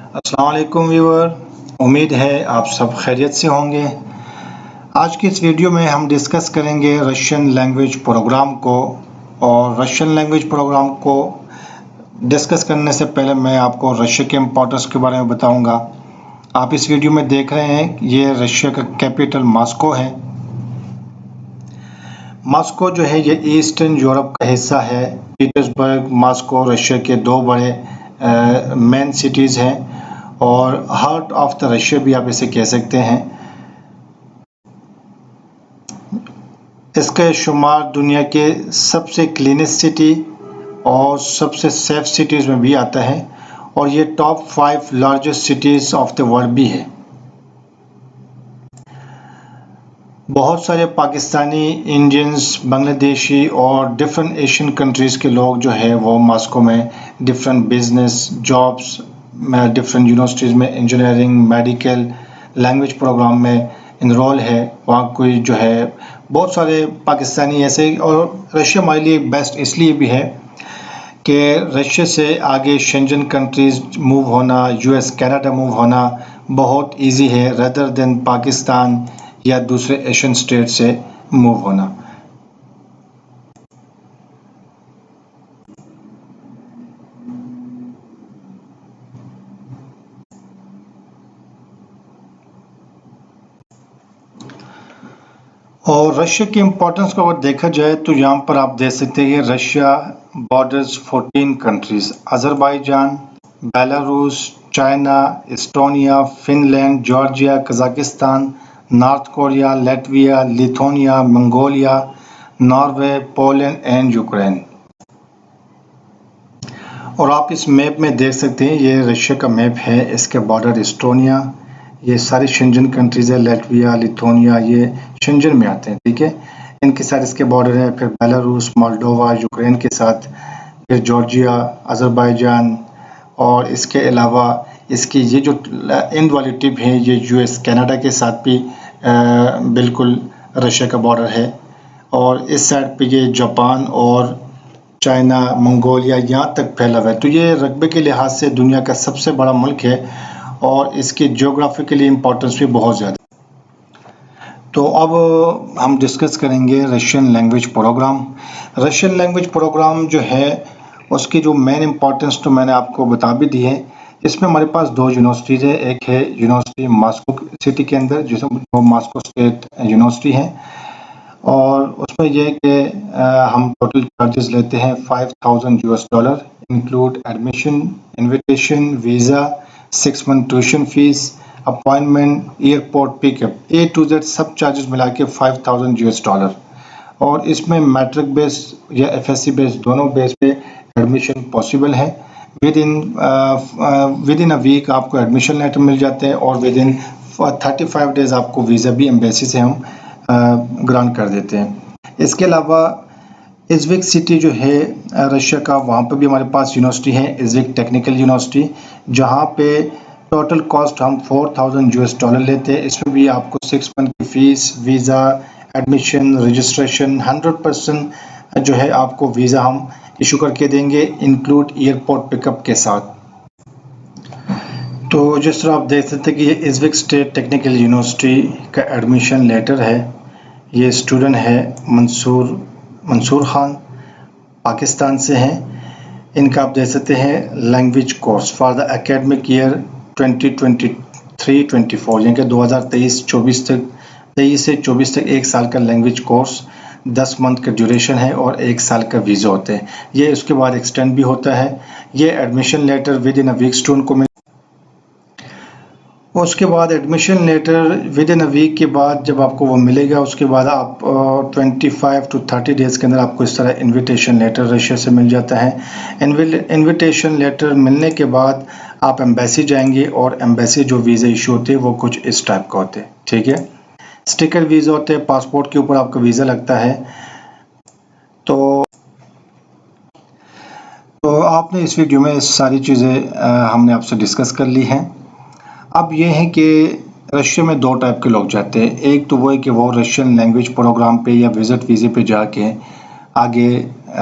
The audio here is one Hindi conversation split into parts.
अस्सलाम वालेकुम व्यूअर, उम्मीद है आप सब खैरियत से होंगे। आज की इस वीडियो में हम डिस्कस करेंगे रशियन लैंग्वेज प्रोग्राम को। और रशियन लैंग्वेज प्रोग्राम को डिस्कस करने से पहले मैं आपको रशिया के इम्पोर्टेंस के बारे में बताऊंगा। आप इस वीडियो में देख रहे हैं, ये रशिया का कैपिटल मॉस्को है। मॉस्को जो है ये ईस्टर्न यूरोप का हिस्सा है। पीटर्सबर्ग, मॉस्को रशिया के दो बड़े मेन सिटीज़ हैं और हार्ट ऑफ द रशिया भी आप इसे कह सकते हैं। इसका शुमार दुनिया के सबसे क्लीनेस्ट सिटी और सबसे सेफ सिटीज़ में भी आता है और ये top 5 largest cities of the world भी है। बहुत सारे पाकिस्तानी, इंडियंस, बांग्लादेशी और डिफरेंट एशियन कंट्रीज़ के लोग जो है वो मॉस्को में different business, jobs, different universities में इंजीनियरिंग, मेडिकल, लैंग्वेज प्रोग्राम में इनरोल है। वहाँ कोई जो है बहुत सारे पाकिस्तानी ऐसे, और रशिया हमारे लिए बेस्ट इसलिए भी है कि रशिया से आगे शेंजन कंट्रीज़ मूव होना, यूएस, कनाडा मूव होना बहुत इजी है रदर देन पाकिस्तान या दूसरे एशियन स्टेट से मूव होना। और रशिया की इम्पोर्टेंस को अगर देखा जाए तो यहाँ पर आप देख सकते हैं Russia borders 14 countries: Azerbaijan, Belarus, China, Estonia, Finland, Georgia, Kazakhstan, north Korea, Latvia, Lithuania, Mongolia, Norway, Poland and Ukraine. और आप इस मैप में देख सकते हैं ये रशिया का मैप है। इसके बॉर्डर एस्टोनिया, ये सारी शेंजन कंट्रीज है, लैटविया, लिथुआनिया, ये शेंजन में आते हैं, ठीक है। इनके साथ इसके बॉर्डर है। फिर बेलारूस, मोल्डोवा, यूक्रेन के साथ, फिर जॉर्जिया, अजरबैजान, और इसके अलावा इसकी ये जो एंड वाली टिप है ये यूएस, कनाडा के साथ भी बिल्कुल रशिया का बॉर्डर है। और इस साइड पे ये जापान और चाइना, मंगोलिया यहाँ तक फैला हुआ है। तो ये रकबे के लिहाज से दुनिया का सबसे बड़ा मुल्क है और इसकी ज्योग्राफिकली इम्पोर्टेंस भी बहुत ज़्यादा। तो अब हम डिस्कस करेंगे Russian language program. Russian language program जो है उसकी जो मेन इम्पोर्टेंस तो मैंने आपको बता भी दी है। इसमें हमारे पास दो यूनिवर्सिटीज़ है। एक है यूनिवर्सिटी मॉस्को सिटी के अंदर, जो मॉस्को स्टेट यूनिवर्सिटी है, और उसमें यह है कि हम टोटल चार्जेस लेते हैं $5,000, include admission, invitation, visa, 6 month tuition fees, appointment, airport pickup, A to Z सब चार्जेस मिला के $5,000। और इसमें मैट्रिक बेस या FSC बेस दोनों बेस पे एडमिशन पॉसिबल है। विद इन अ वीक आपको एडमिशन लेटर मिल जाते हैं और विद इन 35 डेज आपको वीज़ा भी एम्बेसी से हम ग्रांट कर देते हैं। इसके अलावा इज़विक सिटी जो है रशिया का, वहाँ पर भी हमारे पास यूनिवर्सिटी है, इज़विक टेक्निकल यूनिवर्सिटी, जहाँ पे टोटल कॉस्ट हम $4,000 लेते हैं। इसमें भी आपको 6 मंथ की फ़ीस, वीज़ा, एडमिशन, रजिस्ट्रेशन, 100% जो है आपको वीज़ा हम इशू करके देंगे, इंक्लूड एयरपोर्ट पिकअप के साथ। तो जिस तरह आप देख सकते हैं कि ये इज़विक स्टेट टेक्निकल यूनिवर्सिटी का एडमिशन लेटर है। ये स्टूडेंट है मंसूर खान, पाकिस्तान से हैं। इनका आप देख सकते हैं language course for the academic year 2023-24, यानी कि 2023-24 तक, 23 से 24 तक 1 साल का लैंग्वेज कोर्स, 10 मंथ का ड्यूरेशन है और 1 साल का वीज़ा होता है। ये उसके बाद एक्सटेंड भी होता है। ये admission letter within a week student को उसके बाद admission letter within a week के बाद जब आपको वो मिलेगा, उसके बाद आप 25 to 30 डेज़ के अंदर आपको इस तरह इनविटेशन लेटर रशिया से मिल जाता है। इनविटेशन लेटर मिलने के बाद आप एम्बेसी जाएंगे और एम्बेसी जो वीज़ा इशू होते हैं वो कुछ इस टाइप का होते हैं, ठीक है। स्टिकर वीज़ा होते हैं, पासपोर्ट के ऊपर आपका वीज़ा लगता है। तो आपने इस वीडियो में सारी चीज़ें हमने आपसे डिस्कस कर ली हैं। अब ये है कि रशिया में 2 टाइप के लोग जाते हैं। एक तो वो है कि वो रशियन लैंग्वेज प्रोग्राम पे या विज़िट वीज़े पे जाके आगे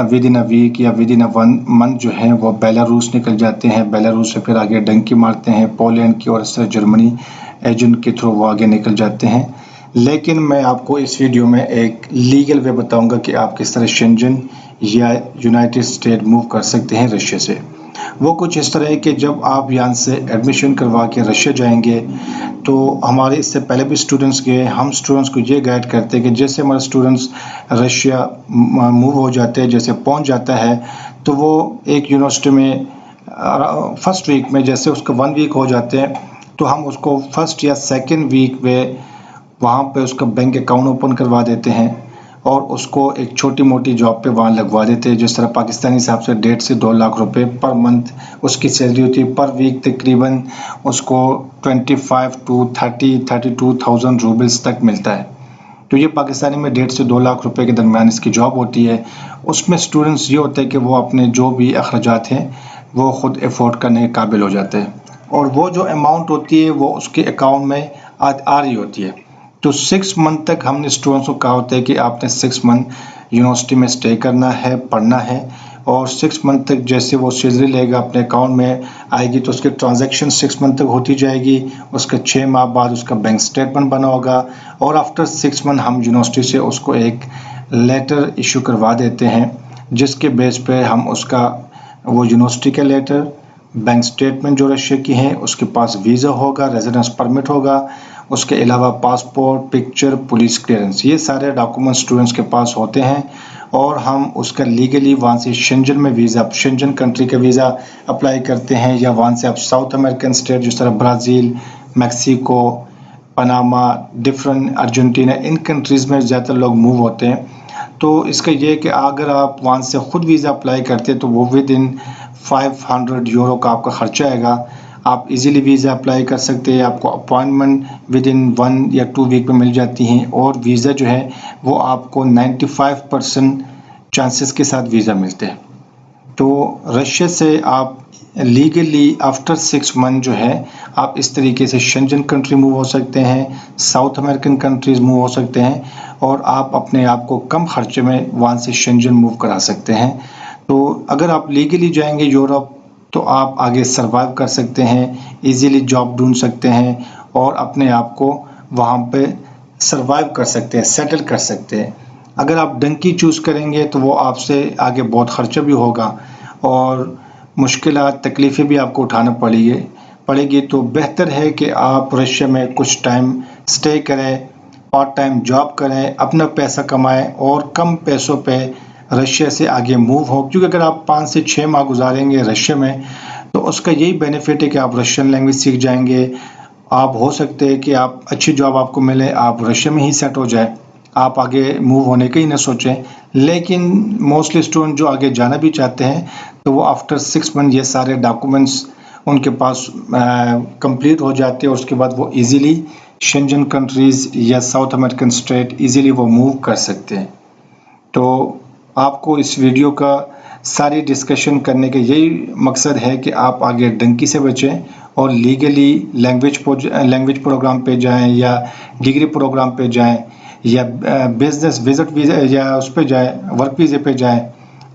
विद इन अ वीक या विद इन अ 1 मंथ जो है वो बेलारूस निकल जाते हैं। बेलारूस से फिर आगे डंकी मारते हैं पोलैंड की और इस तरह जर्मनी एजेंट के थ्रू वो आगे निकल जाते हैं। लेकिन मैं आपको इस वीडियो में एक लीगल वे बताऊंगा कि आप किस तरह शेंजन या यूनाइटेड स्टेट मूव कर सकते हैं रशिया से। वो कुछ इस तरह है कि जब आप यहाँ से एडमिशन करवा के रशिया जाएंगे तो हमारे इससे पहले भी स्टूडेंट्स गए, हम स्टूडेंट्स को ये गाइड करते हैं कि जैसे हमारे स्टूडेंट्स रशिया मूव हो जाते हैं, जैसे पहुंच जाता है तो वो एक यूनिवर्सिटी में फर्स्ट वीक में जैसे उसका 1 वीक हो जाते हैं तो हम उसको फर्स्ट या सेकेंड वीक में वहाँ पे उसका बैंक अकाउंट ओपन करवा देते हैं और उसको एक छोटी मोटी जॉब पे वहाँ लगवा देते हैं। जिस तरह पाकिस्तानी हिसाब से 1.5 से 2 लाख रुपए पर मंथ उसकी सैलरी होती है। पर वीक तकरीबन उसको 25 to 32,000 रूबल्स तक मिलता है। तो ये पाकिस्तानी में 1.5 से 2 लाख रुपए के दरमियान इसकी जॉब होती है। उसमें स्टूडेंट्स ये होते हैं कि वो अपने जो भी अखराजात हैं वो ख़ुद अफोर्ड करने के काबिल हो जाते हैं और वो जो अमाउंट होती है वो उसके अकाउंट में आ रही होती है। तो 6 मंथ तक हमने स्टूडेंट्स को कहा होता है कि आपने 6 मंथ यूनिवर्सिटी में स्टे करना है, पढ़ना है और 6 मंथ तक जैसे वो सैलरी लेगा अपने अकाउंट में आएगी तो उसकी ट्रांजैक्शन 6 मंथ तक होती जाएगी। उसके 6 माह बाद उसका बैंक स्टेटमेंट बना होगा और आफ्टर 6 मंथ हम यूनिवर्सिटी से उसको एक लेटर इशू करवा देते हैं जिसके बेस पे हम उसका वो यूनिवर्सिटी का लेटर, बैंक स्टेटमेंट जो रशिया की है, उसके पास वीज़ा होगा, रेजिडेंस परमिट होगा, उसके अलावा पासपोर्ट, पिक्चर, पुलिस क्लियरेंस, ये सारे डॉक्यूमेंट स्टूडेंट्स के पास होते हैं और हम उसका लीगली वहाँ से शेंजन में वीज़ा, शेंजन कंट्री का वीज़ा अप्लाई करते हैं या वहाँ से आप साउथ अमेरिकन स्टेट जिस तरह Brazil, Mexico, Panama, different Argentina, इन कंट्रीज़ में ज़्यादातर लोग मूव होते हैं। तो इसका ये है कि अगर आप वहाँ से ख़ुद वीज़ा अप्लाई करते हैं तो वो विद इन 500 यूरो का आपका खर्चा आएगा। आप इजीली वीज़ा अप्लाई कर सकते हैं, आपको अपॉइंटमेंट विद इन 1 या 2 वीक में मिल जाती हैं और वीज़ा जो है वो आपको 95% चांसेस के साथ वीज़ा मिलते हैं। तो रशिया से आप लीगली आफ्टर 6 मंथ जो है आप इस तरीके से शेंजन कंट्री मूव हो सकते हैं, साउथ अमेरिकन कंट्रीज़ मूव हो सकते हैं और आप अपने आप को कम खर्चे में वहाँ से शेंजन मूव करा सकते हैं। तो अगर आप लीगली जाएंगे यूरोप तो आप आगे सरवाइव कर सकते हैं, इजीली जॉब ढूंढ सकते हैं और अपने आप को वहाँ पे सरवाइव कर सकते हैं, सेटल कर सकते हैं। अगर आप डंकी चूज़ करेंगे तो वो आपसे आगे बहुत ख़र्चा भी होगा और मुश्किलात, तकलीफ़ें भी आपको उठाना पड़ेगी। तो बेहतर है कि आप रशिया में कुछ टाइम स्टे करें, पार्ट टाइम जॉब करें, अपना पैसा कमाएं और कम पैसों पे रशिया से आगे मूव हो। क्योंकि अगर आप 5 से 6 माह गुजारेंगे रशिया में तो उसका यही बेनिफिट है कि आप रशियन लैंग्वेज सीख जाएंगे। आप हो सकते हैं कि आप अच्छी जॉब आपको मिले, आप रशिया में ही सेट हो जाए, आप आगे मूव होने का ही ना सोचें। लेकिन मोस्टली स्टूडेंट जो आगे जाना भी चाहते हैं तो वो आफ्टर 6 मंथ ये सारे डॉक्यूमेंट्स उनके पास कंप्लीट हो जाते हैं और उसके बाद वो इजीली शेंजन कंट्रीज़ या साउथ अमेरिकन स्टेट इजीली वो मूव कर सकते हैं। तो आपको इस वीडियो का सारी डिस्कशन करने का यही मकसद है कि आप आगे डंकी से बचें और लीगली लैंग्वेज प्रोग्राम पे जाएं या डिग्री प्रोग्राम पे जाएं या बिजनेस विजिट वीज़ा या उस पे जाएं, वर्क वीज़े पे जाएं।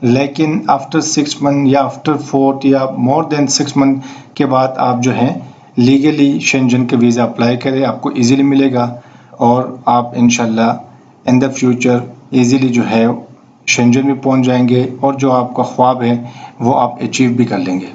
लेकिन आफ्टर 6 मंथ या आफ्टर 4 या मोर देन 6 मंथ के बाद आप जो है लीगली शेंजन के वीज़ा अप्लाई करें, आपको इजीली मिलेगा और आप इंशाल्लाह इन द फ्यूचर इजीली जो है शेंजन भी पहुंच जाएंगे और जो आपका ख्वाब है वो आप अचीव भी कर लेंगे।